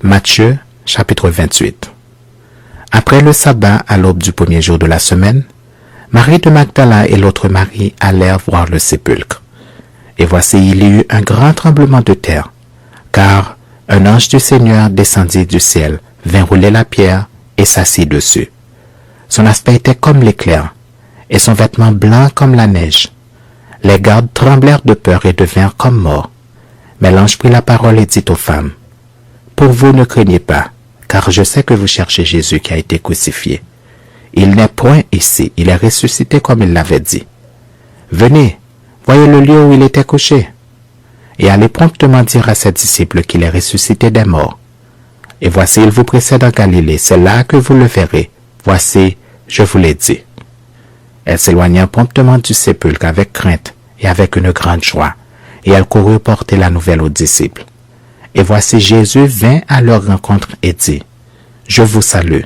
Matthieu, chapitre 28. Après le sabbat, à l'aube du premier jour de la semaine, Marie de Magdala et l'autre Marie allèrent voir le sépulcre. Et voici, il y eut un grand tremblement de terre, car un ange du Seigneur descendit du ciel, vint rouler la pierre et s'assit dessus. Son aspect était comme l'éclair, et son vêtement blanc comme la neige. Les gardes tremblèrent de peur et devinrent comme morts. Mais l'ange prit la parole et dit aux femmes, « Pour vous, ne craignez pas, car je sais que vous cherchez Jésus qui a été crucifié. Il n'est point ici, il est ressuscité comme il l'avait dit. Venez, voyez le lieu où il était couché. Et allez promptement dire à ses disciples qu'il est ressuscité des morts. Et voici, il vous précède en Galilée, c'est là que vous le verrez. Voici, je vous l'ai dit. » Elles s'éloignèrent promptement du sépulcre avec crainte et avec une grande joie, et elles coururent porter la nouvelle aux disciples. Et voici Jésus vint à leur rencontre et dit, « Je vous salue. »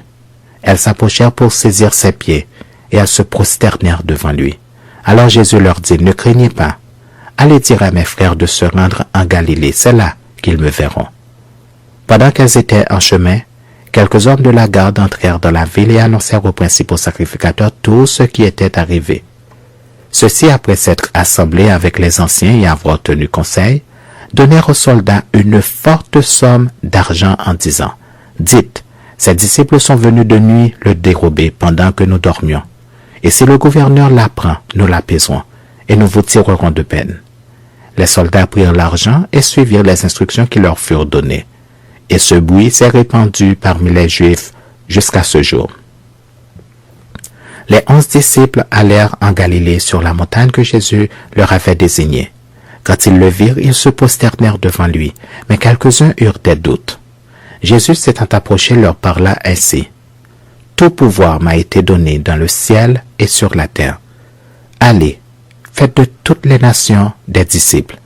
Elles s'approchèrent pour saisir ses pieds, et elles se prosternèrent devant lui. Alors Jésus leur dit, « Ne craignez pas. Allez dire à mes frères de se rendre en Galilée, c'est là qu'ils me verront. » Pendant qu'elles étaient en chemin, quelques hommes de la garde entrèrent dans la ville et annoncèrent aux principaux sacrificateurs tout ce qui était arrivé. Ceux-ci, après s'être assemblés avec les anciens et avoir tenu conseil, donnèrent aux soldats une forte somme d'argent en disant, « Dites, ces disciples sont venus de nuit le dérober pendant que nous dormions. Et si le gouverneur l'apprend, nous l'apaiserons, et nous vous tirerons de peine. » Les soldats prirent l'argent et suivirent les instructions qui leur furent données. Et ce bruit s'est répandu parmi les Juifs jusqu'à ce jour. Les 11 disciples allèrent en Galilée sur la montagne que Jésus leur avait désignée. Quand ils le virent, ils se prosternèrent devant lui, mais quelques-uns eurent des doutes. Jésus s'étant approché leur parla ainsi. « Tout pouvoir m'a été donné dans le ciel et sur la terre. Allez, faites de toutes les nations des disciples,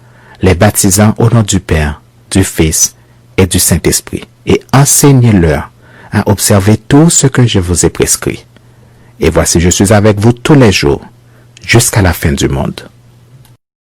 les baptisant au nom du Père, du Fils et du Saint-Esprit, et enseignez-leur à observer tout ce que je vous ai prescrit. Et voici, je suis avec vous tous les jours, jusqu'à la fin du monde. »